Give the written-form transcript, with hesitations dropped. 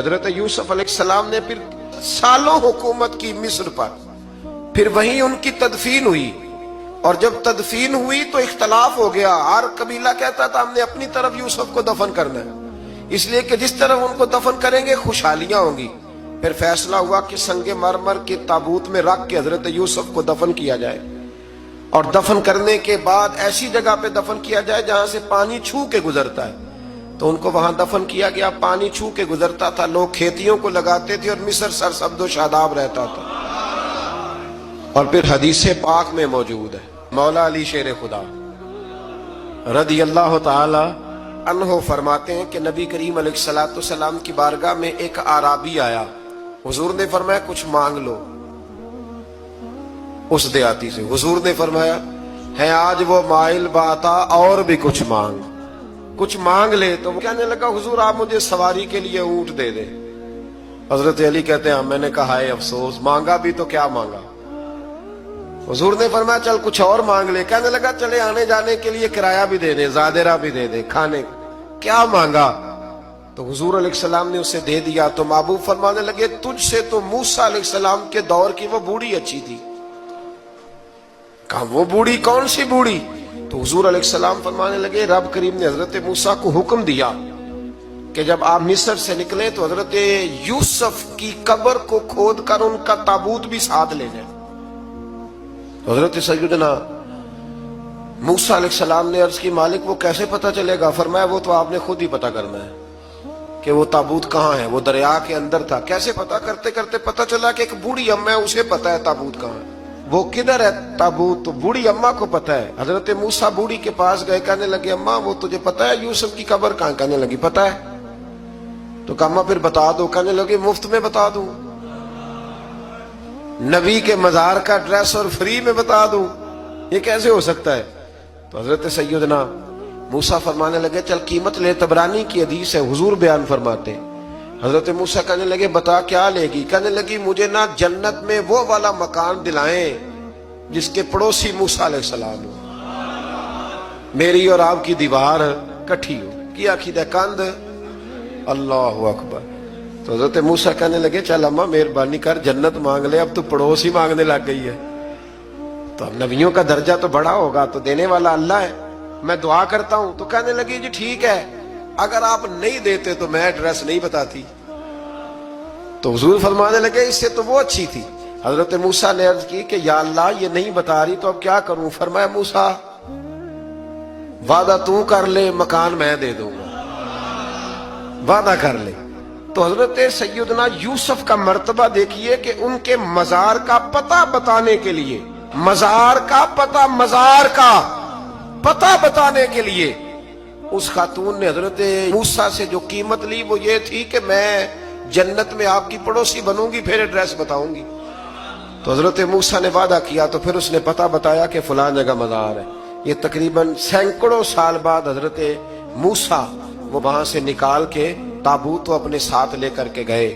حضرت یوسف علیہ السلام نے پھر سالوں حکومت کی مصر پر، پھر وہیں ان کی تدفین ہوئی، اور جب تدفین ہوئی تو اختلاف ہو گیا۔ ہر قبیلہ کہتا تھا ہم نے اپنی طرف یوسف کو دفن کرنا ہے، اس لیے کہ جس طرف ان کو دفن کریں گے خوشحالیاں ہوں گی۔ پھر فیصلہ ہوا کہ سنگ مرمر کے تابوت میں رکھ کے حضرت یوسف کو دفن کیا جائے، اور دفن کرنے کے بعد ایسی جگہ پہ دفن کیا جائے جہاں سے پانی چھو کے گزرتا ہے۔ تو ان کو وہاں دفن کیا گیا، پانی چھو کے گزرتا تھا، لوگ کھیتیوں کو لگاتے تھے اور مصر سرسبز و شاداب رہتا تھا۔ اور پھر حدیث پاک میں موجود ہے، مولا علی شیر خدا رضی اللہ تعالی عنہ فرماتے ہیں کہ نبی کریم علیہ السلام کی بارگاہ میں ایک اعرابی آیا، حضور نے فرمایا کچھ مانگ لو اس دیہاتی سے۔ حضور نے فرمایا ہے آج وہ مائل باتا، اور بھی کچھ مانگ لے۔ تو وہ کہنے لگا حضور آپ مجھے سواری کے لیے اونٹ دے دیں۔ حضرت علی کہتے ہیں میں نے کہا ہے افسوس، مانگا بھی تو کیا مانگا۔ حضور نے فرمایا چل کچھ اور مانگ لے۔ کہنے لگا چلے آنے جانے کے لیے کرایہ بھی دے دے، زادرہ بھی دے دے، کھانے کیا مانگا۔ تو حضور علیہ السلام نے اسے دے دیا۔ تو محبوب فرمانے لگے تجھ سے تو موسیٰ علیہ السلام کے دور کی وہ بوڑھی اچھی تھی۔ کہا وہ بوڑھی کون سی بوڑھی؟ تو حضور علیہ السلام فرمانے لگے رب کریم نے حضرت موسیٰ کو حکم دیا کہ جب آپ مصر سے نکلیں تو حضرت یوسف کی قبر کو کھود کر ان کا تابوت بھی ساتھ لے جائیں۔ حضرت سیدنا موسیٰ علیہ السلام نے عرض کی مالک وہ کیسے پتہ چلے گا؟ فرمایا وہ تو آپ نے خود ہی پتہ کرنا ہے کہ وہ تابوت کہاں ہے۔ وہ دریا کے اندر تھا۔ کیسے پتہ کرتے کرتے پتہ چلا کہ ایک بوڑھی اماں ہے، اسے پتہ ہے تابوت کہاں ہے۔ وہ کدھر ہے تابوت؟ تو بوڑھی اماں کو پتہ ہے۔ حضرت موسیٰ بوڑھی کے پاس گئے، کہنے لگے اماں وہ تجھے پتہ ہے یوسف کی قبر کہاں؟ کہنے لگی پتہ ہے۔ تو کہا اماں پھر بتا دو۔ کہنے لگے مفت میں بتا دوں، نبی کے مزار کا ایڈریس اور فری میں بتا دوں، یہ کیسے ہو سکتا ہے؟ تو حضرت سیدنا موسیٰ فرمانے لگے چل قیمت لے۔ طبرانی کی حدیث ہے، حضور بیان فرماتے ہیں حضرت موسیٰ کہنے لگے بتا کیا لے گی؟ کہنے لگی مجھے نہ جنت میں وہ والا مکان دلائیں جس کے پڑوسی موسیٰ علیہ السلام ہو، میری اور آپ کی دیوار کٹھی ہو۔ کیا عقیدہ کند؟ اللہ اکبر۔ تو حضرت موسیٰ کہنے لگے چل اماں مہربانی کر جنت مانگ لے، اب تو پڑوس ہی مانگنے لگ گئی ہے۔ تو اب نبیوں کا درجہ تو بڑا ہوگا، تو دینے والا اللہ ہے، میں دعا کرتا ہوں۔ تو کہنے لگی جی ٹھیک ہے، اگر آپ نہیں دیتے تو میں ایڈریس نہیں بتاتی۔ تو حضور فرمانے لگے اس سے تو وہ اچھی تھی۔ حضرت موسیٰ نے عرض کی کہ یا اللہ یہ نہیں بتا رہی تو اب کیا کروں؟ فرمایا موسیٰ وعدہ تو کر لے، مکان میں دے دوں گا، وعدہ کر لے۔ تو حضرت سیدنا یوسف کا مرتبہ دیکھیے کہ ان کے مزار کا پتہ بتانے کے لیے، مزار کا پتہ بتانے کے لیے اس خاتون نے حضرت موسیٰ سے جو قیمت لی وہ یہ تھی کہ میں جنت میں آپ کی پڑوسی بنوں گی پھر ایڈریس بتاؤں گی۔ تو حضرت موسیٰ نے وعدہ کیا، تو پھر اس نے پتہ بتایا کہ فلاں جگہ مزار ہے۔ یہ تقریباً سینکڑوں سال بعد حضرت موسیٰ وہ وہاں سے نکال کے تابوت کو اپنے ساتھ لے کر کے گئے۔